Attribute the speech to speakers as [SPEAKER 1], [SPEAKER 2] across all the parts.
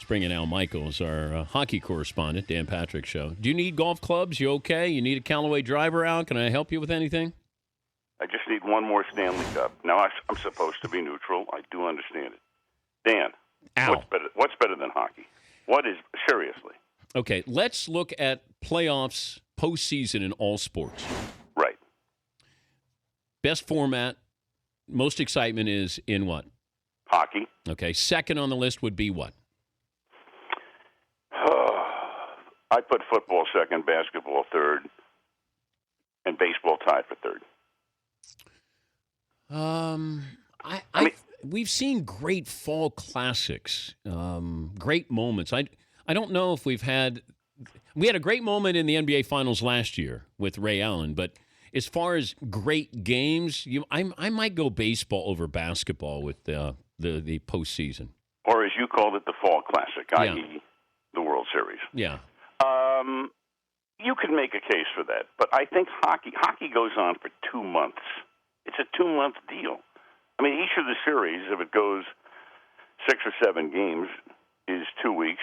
[SPEAKER 1] bring in Al Michaels, our hockey correspondent, Dan Patrick Show. Do you need golf clubs? You okay? You need a Callaway driver out? Can I help you with anything?
[SPEAKER 2] I just need one more Stanley Cup. Now, I'm supposed to be neutral. I do understand it. Dan,
[SPEAKER 1] Al.
[SPEAKER 2] what's better than hockey? What is, seriously?
[SPEAKER 1] Okay, let's look at playoffs, postseason in all sports.
[SPEAKER 2] Right.
[SPEAKER 1] Best format, most excitement is in what?
[SPEAKER 2] Hockey.
[SPEAKER 1] Okay, second on the list would be what?
[SPEAKER 2] I put football second, basketball third, and baseball tied for third.
[SPEAKER 1] We've seen great fall classics, great moments. I don't know if we had a great moment in the NBA Finals last year with Ray Allen, but as far as great games, I might go baseball over basketball with the postseason.
[SPEAKER 2] Or as you called it, the fall classic, i.e. the World Series.
[SPEAKER 1] Yeah.
[SPEAKER 2] You could make a case for that, but I think hockey goes on for 2 months. It's a 2-month deal. I mean, each of the series, if it goes 6 or 7 games, is 2 weeks,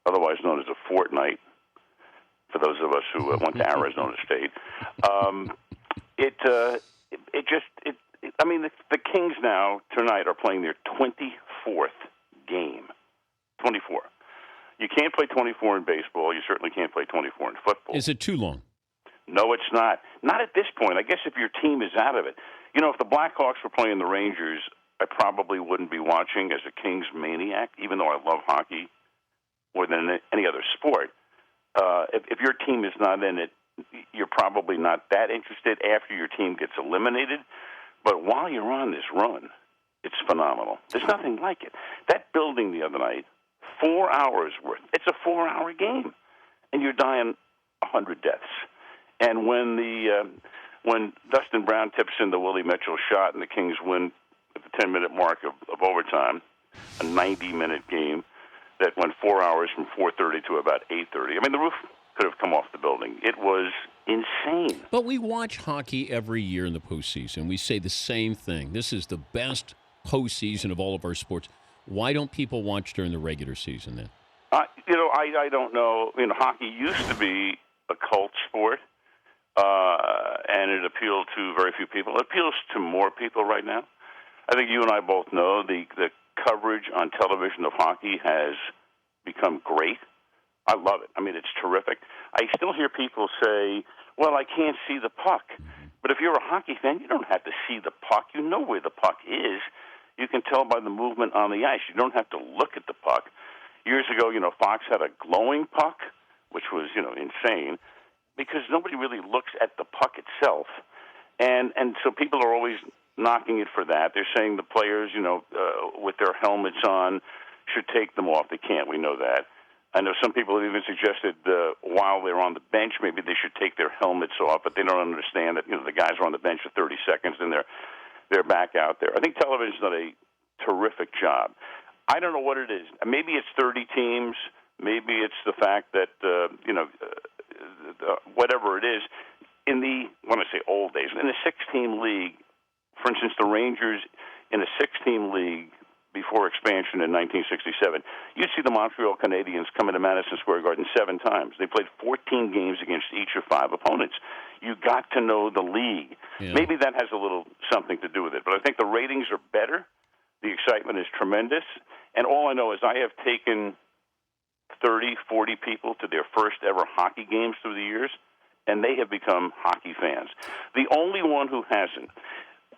[SPEAKER 2] otherwise known as a fortnight, for those of us who went to Arizona State. The Kings now, tonight, are playing their 24th game. 24. You can't play 24 in baseball. You certainly can't play 24 in football.
[SPEAKER 1] Is it too long?
[SPEAKER 2] No, it's not. Not at this point. I guess if your team is out of it. You know, if the Blackhawks were playing the Rangers, I probably wouldn't be watching as a Kings maniac, even though I love hockey more than any other sport. If your team is not in it, you're probably not that interested after your team gets eliminated. But while you're on this run, it's phenomenal. There's nothing like it. That building the other night, 4 hours worth. It's a 4-hour game, and you're dying 100 deaths. And when Dustin Brown tips in the Willie Mitchell shot and the Kings win at the 10-minute mark of overtime, a 90-minute game that went 4 hours from 4:30 to about 8:30. I mean, the roof could have come off the building. It was insane.
[SPEAKER 1] But we watch hockey every year in the postseason. We say the same thing. This is the best postseason of all of our sports. Why don't people watch during the regular season then?
[SPEAKER 2] I don't know. Hockey used to be a cult sport, and it appealed to very few people. It appeals to more people right now. I think you and I both know the coverage on television of hockey has become great. I love it. I mean, it's terrific. I still hear people say, well, I can't see the puck. But if you're a hockey fan, you don't have to see the puck. You know where the puck is. You can tell by the movement on the ice. You don't have to look at the puck. Years ago, Fox had a glowing puck, which was, insane, because nobody really looks at the puck itself. And so people are always knocking it for that. They're saying the players, with their helmets on, should take them off. They can't. We know that. I know some people have even suggested while they're on the bench, maybe they should take their helmets off, but they don't understand that, the guys are on the bench for 30 seconds and they're back out there. I think television's done a terrific job. I don't know what it is. Maybe it's 30 teams. Maybe it's the fact that, whatever it is. When I say old days, in the 6-team league, for instance, the Rangers in a 6-team league before expansion in 1967, you'd see the Montreal Canadiens come into Madison Square Garden 7 times. They played 14 games against each of 5 opponents. You got to know the league. Yeah. Maybe that has a little something to do with it, but I think the ratings are better. The excitement is tremendous. And all I know is I have taken 30, 40 people to their first ever hockey games through the years, and they have become hockey fans. The only one who hasn't,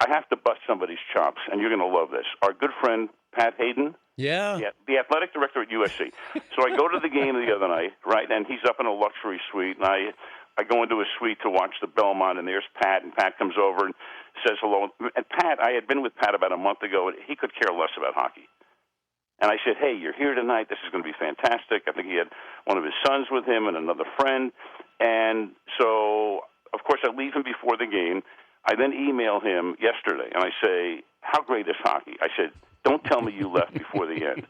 [SPEAKER 2] I have to bust somebody's chops, and you're going to love this. Our good friend, Pat Hayden.
[SPEAKER 1] Yeah.
[SPEAKER 2] The athletic director at USC. So I go to the game the other night, right, and he's up in a luxury suite, and I go into his suite to watch the Belmont, and there's Pat, and Pat comes over and says hello. And Pat, I had been with Pat about a month ago, and he could care less about hockey. And I said, hey, you're here tonight. This is going to be fantastic. I think he had one of his sons with him and another friend. And so, of course, I leave him before the game. I then email him yesterday, and I say, how great is hockey? I said, don't tell me you left before the end.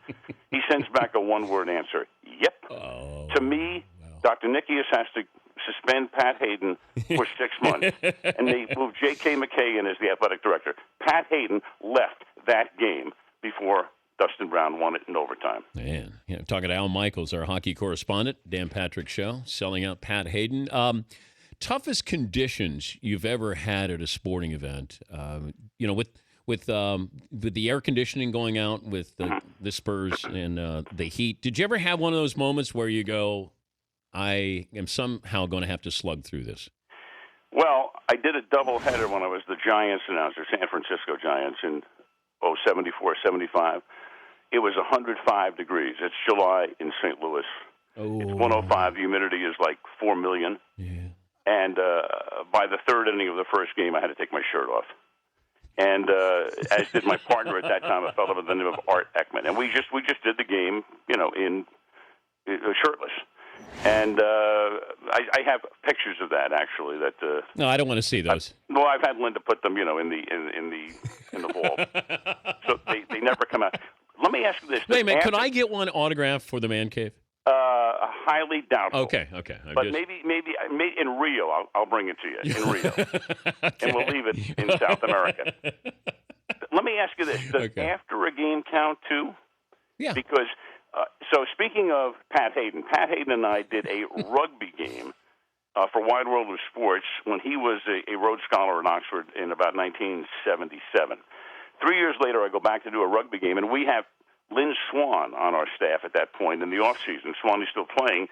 [SPEAKER 2] He sends back a one-word answer, yep.
[SPEAKER 1] Oh,
[SPEAKER 2] to me,
[SPEAKER 1] wow.
[SPEAKER 2] Dr. Nikias has to suspend Pat Hayden for 6 months, and they moved J.K. McKay in as the athletic director. Pat Hayden left that game before Dustin Brown won it in overtime.
[SPEAKER 1] Man, talking to Al Michaels, our hockey correspondent, Dan Patrick Show, selling out Pat Hayden. Toughest conditions you've ever had at a sporting event? With the air conditioning going out, with the Spurs and the heat. Did you ever have one of those moments where you go, I am somehow going to have to slug through this?
[SPEAKER 2] Well, I did a doubleheader when I was the Giants announcer, San Francisco Giants, in 74, 75. It was 105 degrees. It's July in St. Louis.
[SPEAKER 1] Oh.
[SPEAKER 2] It's 105. The humidity is like 4 million.
[SPEAKER 1] Yeah.
[SPEAKER 2] And by the third inning of the first game, I had to take my shirt off. And as did my partner at that time, a fellow by the name of Art Ekman. And we just did the game, in shirtless. And I have pictures of that actually.
[SPEAKER 1] No, I don't want to see those.
[SPEAKER 2] I've had Linda put them, in the vault. So they never come out. Let me ask you this:
[SPEAKER 1] Wait a minute, could I get one autograph for the Man Cave?
[SPEAKER 2] Highly doubtful.
[SPEAKER 1] Okay.
[SPEAKER 2] But maybe in Rio, I'll bring it to you in Rio,
[SPEAKER 1] okay.
[SPEAKER 2] And we'll leave it in South America. Let me ask you this: does after a game count too?
[SPEAKER 1] Yeah.
[SPEAKER 2] Because so speaking of Pat Hayden and I did a rugby game for Wide World of Sports when he was a Rhodes Scholar at Oxford in about 1977. 3 years later, I go back to do a rugby game, and we have Lynn Swan on our staff at that point in the off season. Swan is still playing,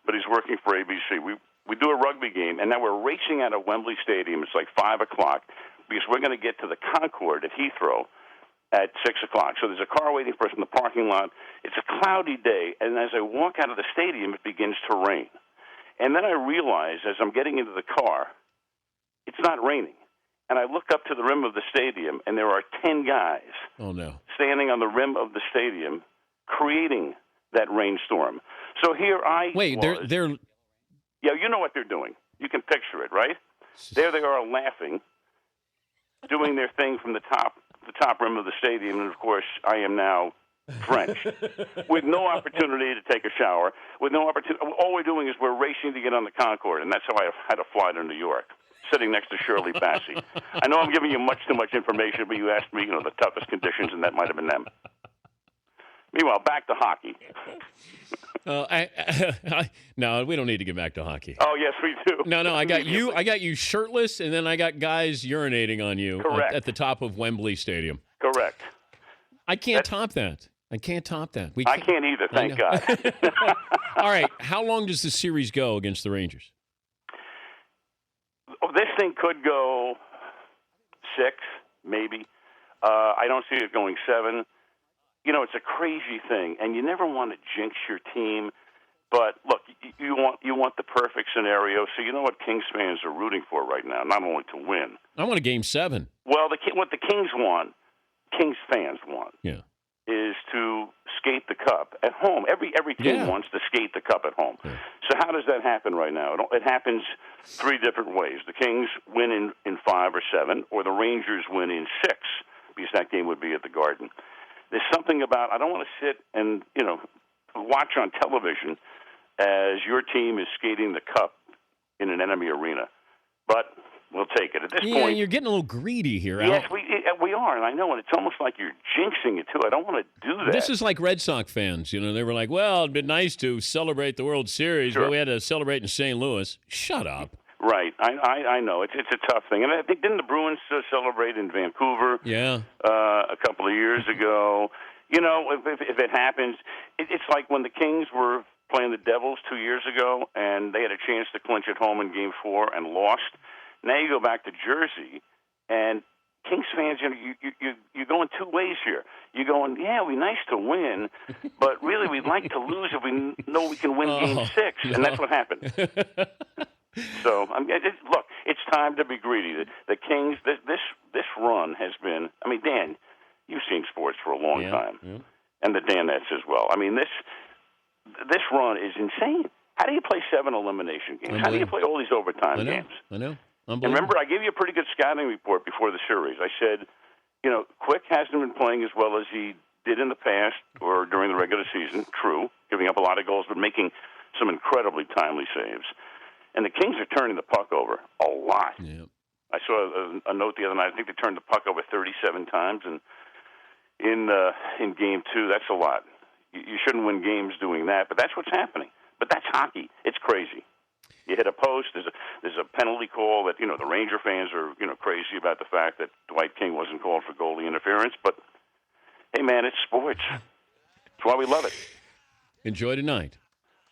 [SPEAKER 2] but he's working for ABC. We do a rugby game, and now we're racing out of Wembley Stadium. It's like 5 o'clock because we're going to get to the Concorde at Heathrow at 6 o'clock. So there's a car waiting for us in the parking lot. It's a cloudy day, and as I walk out of the stadium, it begins to rain. And then I realize as I'm getting into the car, it's not raining. And I look up to the rim of the stadium, and there are 10 guys standing on the rim of the stadium creating that rainstorm. So here I
[SPEAKER 1] Wait,
[SPEAKER 2] was.
[SPEAKER 1] they're
[SPEAKER 2] Yeah, you know what they're doing. You can picture it, right? There they are laughing, doing their thing from the top rim of the stadium, and, of course, I am now drenched with no opportunity to take a shower, with no opportunity. All we're doing is we're racing to get on the Concorde, and that's how I had to fly to New York, sitting next to Shirley Bassey. I know I'm giving you much too much information, but you asked me, the toughest conditions, and that might have been them. Meanwhile, back to hockey.
[SPEAKER 1] No, we don't need to get back to hockey.
[SPEAKER 2] Oh, yes, we do.
[SPEAKER 1] No, I got you shirtless, and then I got guys urinating on you at the top of Wembley Stadium.
[SPEAKER 2] Correct.
[SPEAKER 1] I can't top that. I can't top that.
[SPEAKER 2] I can't either, thank God.
[SPEAKER 1] All right, how long does the series go against the Rangers?
[SPEAKER 2] This thing could go 6, maybe. I don't see it going 7. It's a crazy thing, and you never want to jinx your team. But look, you want the perfect scenario. So you know what Kings fans are rooting for right now, not only to win.
[SPEAKER 1] I want a Game 7.
[SPEAKER 2] Well, what the Kings want, Kings fans want,
[SPEAKER 1] is
[SPEAKER 2] to skate the cup at home. Every team wants to skate the cup at home. Yeah. So how does that happen right now? It happens 3 different ways. The Kings win in 5 or 7, or the Rangers win in 6, because that game would be at the Garden. There's something about, I don't want to sit and, watch on television as your team is skating the cup in an enemy arena. But we'll take it. At this point...
[SPEAKER 1] Yeah, you're getting a little greedy here.
[SPEAKER 2] Yes, we are, and I know, and it's almost like you're jinxing it, too. I don't want to do that.
[SPEAKER 1] This is like Red Sox fans. They were like, well, it'd been nice to celebrate the World Series, but we had to celebrate in St. Louis. Shut up.
[SPEAKER 2] Right. I know. It's a tough thing. And I think, didn't the Bruins celebrate in Vancouver a couple of years ago? If it happens, it's like when the Kings were playing the Devils 2 years ago, and they had a chance to clinch at home in Game 4 and lost. Now you go back to Jersey, and Kings fans, you're going 2 ways here. You're going, it'd be nice to win, but really we'd like to lose if we know we can win Game 6, and that's what happened. So, look, it's time to be greedy. The Kings, this run has been, Dan, you've seen sports for a long time, and the Danettes as well. This run is insane. How do you play 7 elimination games? How do you play all these overtime games?
[SPEAKER 1] I know.
[SPEAKER 2] And remember, I gave you a pretty good scouting report before the series. I said, Quick hasn't been playing as well as he did in the past or during the regular season. True, giving up a lot of goals, but making some incredibly timely saves. And the Kings are turning the puck over a lot. Yep. I saw a note the other night. I think they turned the puck over 37 times. And, in Game 2. That's a lot. You shouldn't win games doing that, but that's what's happening. But that's hockey. It's crazy. You hit a post. There's a penalty call that the Ranger fans are crazy about the fact that Dwight King wasn't called for goalie interference. But hey, man, it's sports. That's why we love it.
[SPEAKER 1] Enjoy tonight.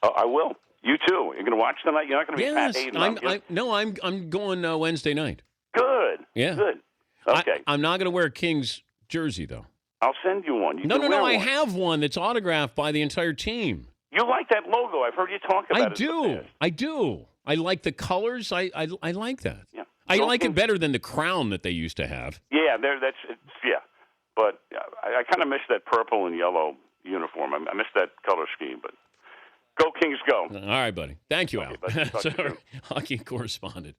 [SPEAKER 2] I will. You too. You're going to watch tonight. You're not going to be Pat Hayden.
[SPEAKER 1] I'm going Wednesday night.
[SPEAKER 2] Good.
[SPEAKER 1] Yeah.
[SPEAKER 2] Good. Okay.
[SPEAKER 1] I'm not going to wear a Kings jersey though.
[SPEAKER 2] I'll send you one.
[SPEAKER 1] No. I have one that's autographed by the entire team.
[SPEAKER 2] You like that logo? I've heard you talk about it.
[SPEAKER 1] I do. I like the colors. I like that.
[SPEAKER 2] Yeah.
[SPEAKER 1] I like it better than the crown that they used to have.
[SPEAKER 2] Yeah, but I kind of miss that purple and yellow uniform. I miss that color scheme. But go Kings, go!
[SPEAKER 1] All right, buddy. Thank you, Al.
[SPEAKER 2] Buddy.
[SPEAKER 1] Hockey correspondent.